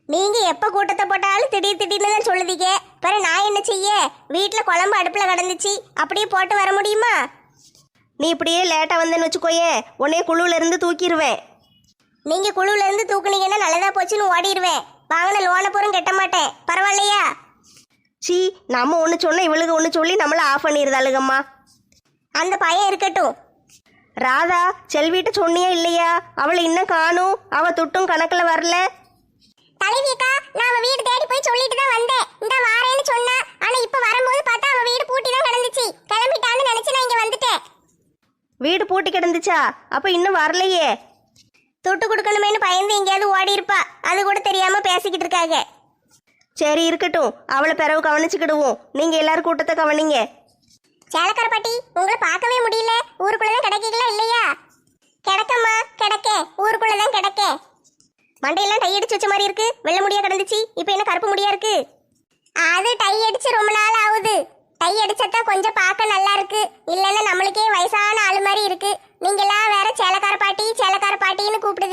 Speaker 1: நீங்க எப்ப கூட்டத்தை போட்டாலும் திடீர்னு தான் சொல்லுதீங்க. பிற நான் என்ன செய்ய? வீட்டுல குழம்பு அடுப்புல கிடந்துச்சு, அப்படியே போட்டு வர முடியுமா?
Speaker 2: நீ இப்படியே லேட்டாக வந்தேன்னு வச்சுக்கோயே, உன்னைய குழுவில் இருந்து தூக்கிடுவேன்.
Speaker 1: நீங்க குழுவுல இருந்து தூக்குனீங்கன்னா நல்லதா போச்சுன்னு ஓடிடுவேன். வாங்கின லோனை பூரம் கட்ட மாட்டேன். பரவாயில்லையா?
Speaker 2: சி, நம்ம ஒன்று சொன்னால் இவளுக்கு ஒன்று சொல்லி நம்மளை ஆஃப் பண்ணிடுதாளுங்கம்மா.
Speaker 1: அந்த பையன் இருக்கட்டும்.
Speaker 2: ராதா, செல்விட்ட சொன்னியா இல்லையா? அவளை இன்னும் காணும். அவள் துட்டும் கணக்கில் வரல.
Speaker 1: தலைவியக்கா, நான் அவ வீடு தேடி போய் சொல்லிட்டு தான் வந்தேன். இந்த வாரேன்னு சொன்னா, ஆனா இப்ப வரும்போது பார்த்தா அவ வீடு பூட்டி தான் கிடந்துச்சு. கிளம்பிட்டான்னு நினைச்சு நான் இங்க வந்துட்டேன்.
Speaker 2: வீடு பூட்டி கிடந்துச்சா? அப்போ இன்னும் வரலையே.
Speaker 1: துட்டு கொடுக்கணுமேனு பயந்து எங்கேயாவது ஓடி இருப்பா. அது கூட தெரியாம பேசிக்கிட்டு இருக்காங்க.
Speaker 2: சரி, இருக்கட்டும். அவளை பிறகு கவனிச்சுக்கிடுவோம். நீங்கள் எல்லாரும் கூட்டத்தை கவனிங்க.
Speaker 1: சேலக்கார பாட்டி, உங்களை பார்க்கவே முடியல. ஊருக்குள்ளதான் கிடைக்கீங்களா இல்லையா? கிடக்கம்மா, கிடக்கேன். ஊருக்குள்ளதான் கிடக்கேன். மண்டையெல்லாம் டை அடிச்சு வச்ச மாதிரி இருக்கு. வெள்ளை முடியா கிடந்துச்சு, இப்போ என்ன கருப்பு முடியா இருக்கு? அது டை அடிச்சு ரொம்ப நாள் ஆகுது. டை அடிச்சதான் கொஞ்சம் பார்க்க நல்லா இருக்கு. இல்லைன்னா நம்மளுக்கே வயசான ஆளு மாதிரி இருக்கு. நீங்கெல்லாம் வேற சேலக்கார பாட்டின்னு கூப்பிடுது.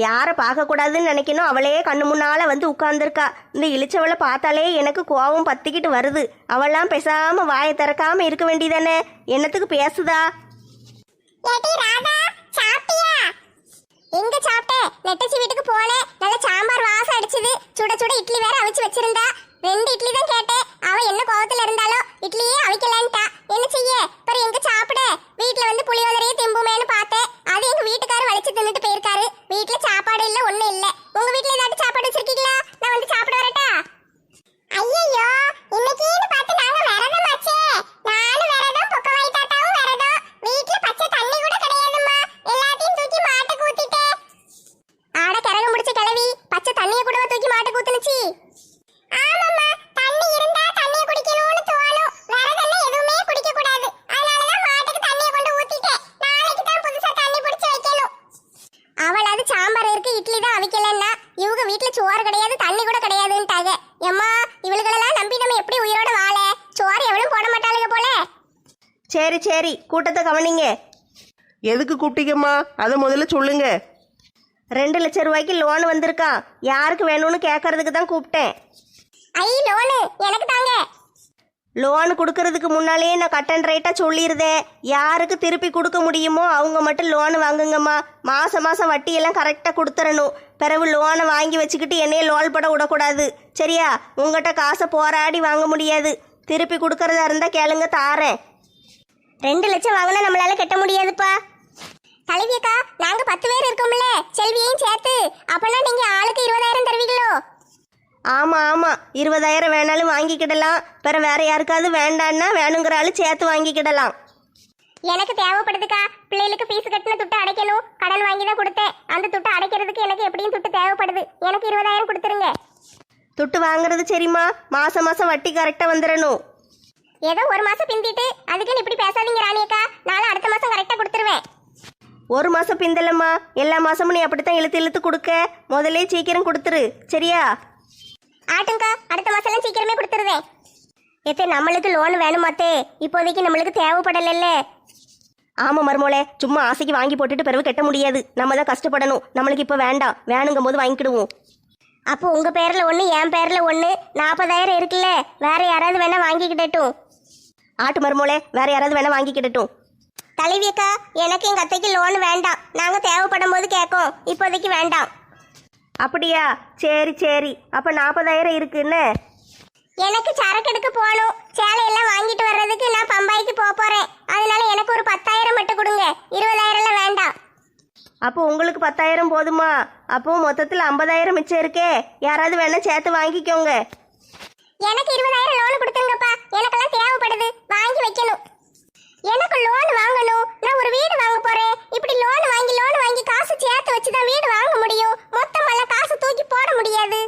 Speaker 2: யாரை பார்க்கக்கூடாதுன்னு நினைக்கணும் அவளே கண்ணு முன்னால வந்து உட்கார்ந்துருக்கா. இந்த இழிச்சவளை பார்த்தாலே எனக்கு கோபம் பத்திக்கிட்டு வருது. அவெல்லாம் பேசாம வாயை திறக்காம இருக்க வேண்டியதானே, என்னத்துக்கு பேசுதா?
Speaker 1: ஏட்டி ராதா, சாப்பிட்டியா? எங்க சாப்பிட்டேன்? நெட்டச்சி வீட்டுக்கு போனேன். நல்ல சாம்பார் வாசம் அடிச்சது. சுட சுட இட்லி வேற அவிச்சு வச்சிருந்தா. 2 இட்லி தான் கேட்டேன். அவ என்ன கோவத்துல இருந்தாலும் இட்லியே அவிக்கலான்ட்டா. என்ன செய்ய? அப்புறம் எங்க சாப்பிட? வீட்டுல வந்து புளியோதரையே திம்புமேன்னு பார்த்தேன். அது எங்க வீட்டுக்காரர் வலிச்சு தின்னுட்டு போயிருக்காரு. வீட்டுல சாப்பாடு இல்ல, ஒண்ணும் இல்ல. உங்க வீட்டுல ஏதாச்சும் சாப்பாடு வச்சிருக்கீங்களா? நான் வந்து சாப்பிட வரட்டா? ஐயோ, இன்னைக்குன்னு பார்த்து நாங்க விரதமாச்சே. நானும் விரதம், பொக்கவாய் தாத்தாவும் விரதம். வீட்டுல பச்சை தண்ணி கூட கிடையாதும்மா. எல்லாத்தையும் தூக்கி மாட்டுக்கு ஊத்திட்டேன். ஆட கரகம் முடிச்ச கிளவி, பச்சை தண்ணியை கூடவா தூக்கி மாட்டுக்கு ஊத்துனுச்சு? ஆமாம்மா, தண்ணி இருந்தா தண்ணியை குடிக்கணும்னு தோணும். விரதம்னா எதுவுமே குடிக்க கூடாது. அதனாலதான் மாட்டுக்கு தண்ணியை கொண்டு ஊத்திட்டேன். நாளைக்கு தான் புதுசா தண்ணி பிடிச்சு வைக்கணும். அவளாவது சாம்பார் இருக்கு, இட்லி தான் அவிக்கலன்னா, இவங்க வீட்டுல சோறு கிடையாது, தண்ணி கூட கிடையாதுன்ட்டாங்க. எம்மா, இவளுகளெல்லாம் நம்பி நம்ம எப்படி உயிரோட வாழ? சோறு எவ்வளவு போட மாட்டாளுங்க போல.
Speaker 2: சரி சரி, கூட்டத்தை கவனிங்க.
Speaker 4: எதுக்கு கூப்பிட்டீங்கம்மா? அதை முதல்ல சொல்லுங்க.
Speaker 2: 2 லட்சம் ரூபாய்க்கு லோன் வந்திருக்கா. யாருக்கு வேணும்னு கேட்கறதுக்கு தான் கூப்பிட்டேன்.
Speaker 1: ஐ, லோனு எனக்கு தாங்க.
Speaker 2: லோன் கொடுக்கறதுக்கு முன்னாலே நான் கட் அண்ட் ரைட்டாக சொல்லியிருந்தேன். யாருக்கு திருப்பி கொடுக்க முடியுமோ அவங்க மட்டும் லோன் வாங்குங்கம்மா. மாதம் மாதம் வட்டியெல்லாம் கரெக்டாக கொடுத்துடணும். பிறகு லோனை வாங்கி வச்சுக்கிட்டு என்னையே லோல் பட விடக்கூடாது. சரியா? உங்கள்கிட்ட காசை போராடி வாங்க முடியாது. திருப்பி கொடுக்கறதா இருந்தால் கேளுங்க, தாரேன்.
Speaker 1: 2 லட்சம் வாங்கினா நம்மளால கட்ட முடியாதுப்பா. தலைவியக்கா, நாங்க 10 பேர் இருக்கோம்ல, செல்வியையும் சேர்த்து. அப்பனா நீங்க ஆளுக்கு 20,000 தருவீங்களோ?
Speaker 2: ஆமாம் ஆமாம், 20,000 வேணாலும் வாங்கிக்கிடலாம். பிற வேற யாருக்காவது வேண்டான்னா வேணுங்கிற ஆளு சேர்த்து வாங்கிக்கிடலாம்.
Speaker 1: எனக்கு தேவைப்படுதுக்கா. பிள்ளைகளுக்கு ஃபீஸ் கட்டின துட்டு அடைக்கணும். கடன் வாங்கி தான் கொடுத்தேன். அந்த துட்டு அடைக்கிறதுக்கு எனக்கு எப்படியும் துட்டு தேவைப்படுது. எனக்கு 20,000 கொடுத்துருங்க.
Speaker 2: துட்டு வாங்குறது சரிம்மா, மாதம் மாதம் வட்டி கரெக்டாக வந்துடணும்.
Speaker 1: ஏதோ 1 மாசம் பிந்திட்டு அதுக்குன்னு இப்படி பேசாதீங்க ராணியக்கா. நானும் அடுத்த மாசம் கரெக்டா கொடுத்துருவேன்.
Speaker 2: 1 மாதம் பிந்தலம்மா, எல்லா மாதமும் நீ அப்படித்தான் இழுத்து இழுத்து கொடுக்க. முதலே சீக்கிரம் கொடுத்துரு, சரியா?
Speaker 1: ஆட்டுங்கக்கா, அடுத்த மாசம் எல்லாம் சீக்கிரமே கொடுத்துருவேன். எத்தே, நம்மளுக்கு லோன் வேணுமாத்தே? இப்போதைக்கு நம்மளுக்கு தேவைப்படல.
Speaker 2: ஆமாம் மருமோளே, சும்மா ஆசைக்கு வாங்கி போட்டுட்டு பிறகு கட்ட முடியாது. நம்ம தான் கஷ்டப்படணும். நம்மளுக்கு இப்போ வேண்டாம், வேணுங்கும் போது வாங்கிக்கிடுவோம்.
Speaker 1: அப்போ உங்க பேர்ல 1, என் பேர்ல 1, 40,000 இருக்குல்ல. வேற யாராவது வேணா வாங்கிக்கிடட்டும்.
Speaker 2: ஆட்டு மருமோளே, வேற யாராவது வேணா வாங்கிக்கிடட்டும்.
Speaker 1: தலைவியக்கா, எனக்கு எங்க அத்தைக்கு லோன் வேண்டாம். நாங்க தேவைப்படும் போது கேட்கோம். இப்போதைக்கு வேண்டாம்.
Speaker 2: அப்படியா? சரி சரி, அப்போ 40,000 இருக்குன்னு.
Speaker 1: எனக்கு சரக்கு எடுக்க போகணும். சேலையெல்லாம் வாங்கிட்டு வர்றதுக்கு நான் பம்பாய்க்கு போறேன். அதனால எனக்கு ஒரு 10,000 மட்டும் கொடுங்க. 20,000 வேண்டாம்.
Speaker 2: அப்போ உங்களுக்கு 10,000 போதுமா? அப்போ மொத்தத்தில் 50,000 மிச்சம் இருக்கே. யாராவது வேணா சேர்த்து வாங்கிக்கோங்க.
Speaker 1: எனக்கு 20,000 லோன் கொடுத்துருங்கப்பா. எனக்கெல்லாம் தேவைப்படுது, வாங்கி வைக்கணும். எனக்கு லோன் வாங்கணும். நான் ஒரு வீடு வாங்க போறேன். இப்படி லோன் வாங்கி காசு சேர்த்து வச்சுதான் வீடு வாங்க முடியும். மொத்தமெல்லாம் காசு தூக்கி போட முடியாது.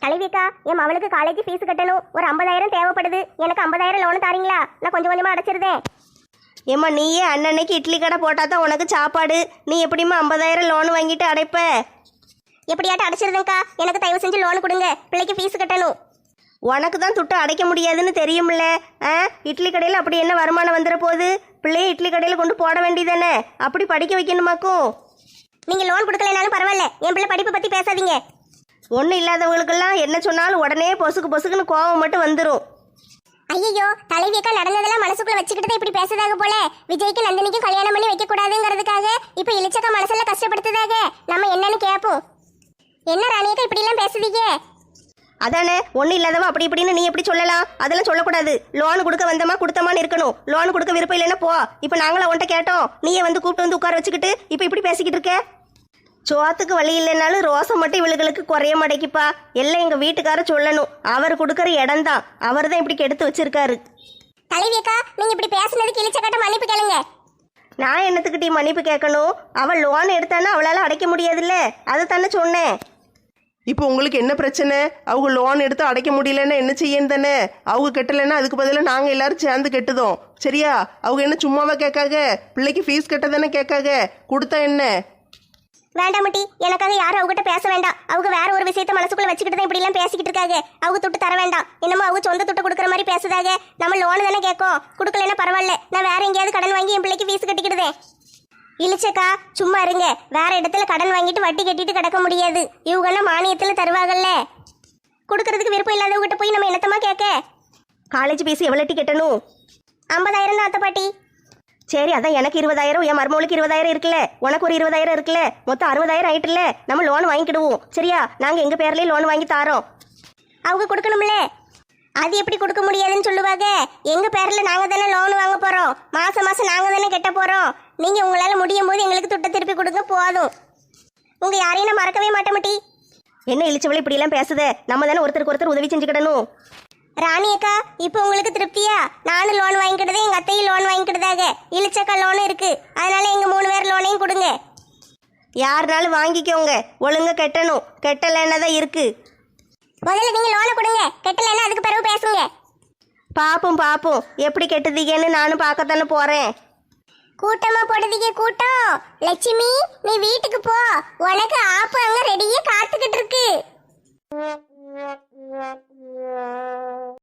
Speaker 1: தலைவியக்கா, என் அவளுக்கு காலேஜ் ஃபீஸ் கட்டணும். ஒரு 50,000 தேவைப்படுது. எனக்கு 50,000 லோன் தாரீங்களா? நான் கொஞ்சம் கொஞ்சமா அடைச்சிருந்தேன்.
Speaker 2: ஏம்மா, நீயே அன்னன்னைக்கு இட்லி கடை போட்டா தான் உனக்கு சாப்பாடு. நீ எப்படிம்மா 50,000 லோன் வாங்கிட்டு அடைப்ப?
Speaker 1: எப்படியாட்டும் அடைச்சிருந்தேங்க்கா. எனக்கு தயவு செஞ்சு லோன் கொடுங்க. பிள்ளைக்கு ஃபீஸ் கட்டணும்.
Speaker 2: உனக்கு தான் துட்டு அடைக்க முடியாதுன்னு தெரியும்ல. இட்லி கடையில் அப்படி என்ன வருமானம் வந்துட போகுது? பிள்ளைய இட்லி கடையில் கொண்டு போட வேண்டியதானே? அப்படி படிக்க வைக்கணுமாக்கும்.
Speaker 1: நீங்க லோன் கொடுக்கலனாலும் பரவாயில்ல, என் பிள்ளை படிப்பை பத்தி பேசாதீங்க.
Speaker 2: ஒன்றும் இல்லாதவங்களுக்கெல்லாம் என்ன சொன்னாலும் உடனே பொசுக்குன்னு கோவம் மட்டும் வந்துடும்.
Speaker 1: ஐயோ, தலைவியக்கா நடந்ததெல்லாம் மனசுக்குள்ள வச்சுக்கிட்டு இப்படி பேசுதாக போல. விஜய்க்கு நந்தினிக்கும் கல்யாணம் பண்ணி வைக்க கூடாதுங்கிறதுக்காக இப்ப இளிச்சக்கா மனசெல்லாம் கஷ்டப்படுத்துதாக. நம்ம என்னன்னு கேட்போம். என்ன ராணியக்கா இப்படி எல்லாம் பேசுதீங்க?
Speaker 2: அதானே, ஒன்றும் இல்லாதவன் அப்படி இப்படின்னு நீ எப்படி சொல்லலாம்? அதெல்லாம் சொல்லக்கூடாது. லோன் கொடுக்க வந்தமா கொடுத்தமான்னு இருக்கணும். லோன் கொடுக்க விருப்பம் இல்லைன்னா போ. இப்போ நாங்களும் உன்ட்ட கேட்டோம், நீயே வந்து கூப்பிட்டு வந்து உட்கார வச்சுக்கிட்டு இப்போ இப்படி பேசிக்கிட்டு இருக்க. சோத்துக்கு வழி இல்லைனாலும் ரோசம் மட்டும் இவளுகளுக்கு குறைய மாட்டேக்கிப்பா. எல்லாம் எங்கள் வீட்டுக்காரர் சொல்லணும். அவர் கொடுக்குற இடம் தான், அவர் தான் இப்படி கெடுத்து வச்சிருக்காரு.
Speaker 1: தலைவியக்கா, நீங்க இப்படி பேசுனதுக்கு இளிச்சக்காட்ட மன்னிப்பு கேளுங்க.
Speaker 2: நான் என்னத்துக்கிட்டே மன்னிப்பு கேட்கணும்? அவள் லோன் எடுத்தானா அவளால் அடைக்க முடியாதுல்ல, அதை தானே சொன்னேன்.
Speaker 4: இப்போ உங்களுக்கு என்ன பிரச்சனை? அவங்க லோன் எடுத்து அடைக்க முடியலன்னா என்ன செய்யணும் தானே? அவங்க கட்டலைன்னா அதுக்கு பதிலாக நாங்கள் எல்லாரும் சேர்ந்து கெட்டுதோம். சரியா? அவங்க என்ன சும்மாவா கேட்காக? பிள்ளைக்கு ஃபீஸ் கட்ட தானே கேட்காக. கொடுத்தா என்ன?
Speaker 1: வேண்டாமட்டி, எனக்காக யாரும் அவங்ககிட்ட பேச வேண்டாம். அவங்க வேற ஒரு விஷயத்த மனசுக்குள்ள வச்சுக்கிட்டு தான் இப்படி எல்லாம் பேசிக்கிட்டு இருக்காங்க. அவங்க துட்டு தர வேண்டாம். என்னமோ அவங்க சொந்த துட்டு கொடுக்குற மாதிரி பேசுதாங்க. நம்ம லோன் தானே கேட்கும். கொடுக்கலன்னா பரவாயில்ல, நான் வேற எங்கேயாவது கடன் வாங்கி என் பிள்ளைக்கு ஃபீஸ் கட்டிக்கிடுதேன். இழிச்சக்கா சும்மா இருங்க. வேற இடத்துல கடன் வாங்கிட்டு வட்டி கட்டிட்டு கிடக்க முடியாது. இவங்கெல்லாம் மானியத்துல தருவாங்கல்ல. கொடுக்கறதுக்கு விருப்பம் இல்லாதவங்கிட்ட போய் நம்ம என்னத்தமா கேட்க?
Speaker 2: காலேஜ் ஃபீஸ் எவ்வளோட்டி கட்டணும்?
Speaker 1: 50,000 தான் அத்தை பாட்டி.
Speaker 2: சரி, அதான் எனக்கு 20,000, என் மருமகளுக்கு 20,000 இருக்குல்ல, உனக்கு ஒரு 20,000 இருக்குல்ல, மொத்தம் 60,000 ஆயிட்டுல. நம்ம லோன் வாங்கிக்கிடுவோம். சரியா? நாங்கள் எங்கள் பேர்லேயே லோன் வாங்கி தாரோம்.
Speaker 1: அவங்க கொடுக்கணும்ல. அது எப்படி கொடுக்க முடியாதுன்னு சொல்லுவாங்க? எங்க பேர்ல நாங்க தானே லோன் வாங்க போறோம். மாசம் மாசம் நாங்க தானே கட்ட போறோம். நீங்க உங்களால முடியும் போது எங்களுக்கு துட்ட திருப்பி கொடுங்க போதும். உங்க யாரையும் நான் மறக்கவே மாட்டேன்.
Speaker 2: என்ன இழிச்சவளை இப்படியெல்லாம் பேசுதே? நம்ம தானே ஒருத்தருக்கு ஒருத்தர் உதவி செஞ்சுக்கிடணும்.
Speaker 1: ராணி அக்கா, இப்போ உங்களுக்கு திருப்தியா? நானும் லோன் வாங்கிக்கிட்டதே, எங்க அத்தையும் லோன் வாங்கிக்கிட்டதாக. இழிச்சக்கா லோனும் இருக்கு. அதனால எங்க 3 பேர் லோனையும் கொடுங்க.
Speaker 2: யாருனாலும் வாங்கிக்கோங்க, ஒழுங்கா கட்டணும். கட்டலைன்னா தான் இருக்கு.
Speaker 1: முதல்ல நீங்க லோனை கொடுங்க. கட்டலைன்னா அதுக்கு பிறகு பேசுங்க.
Speaker 2: பாப்போம் எப்படி கெட்டுதீங்கன்னு நானும் பார்க்கத்தானே போறேன்.
Speaker 1: கூட்டமா போடுதீங்க கூட்டம். லட்சுமி, நீ வீட்டுக்கு போ. உனக்கு ஆப்பு அங்க ரெடியே காத்துக்கிட்டு இருக்கு.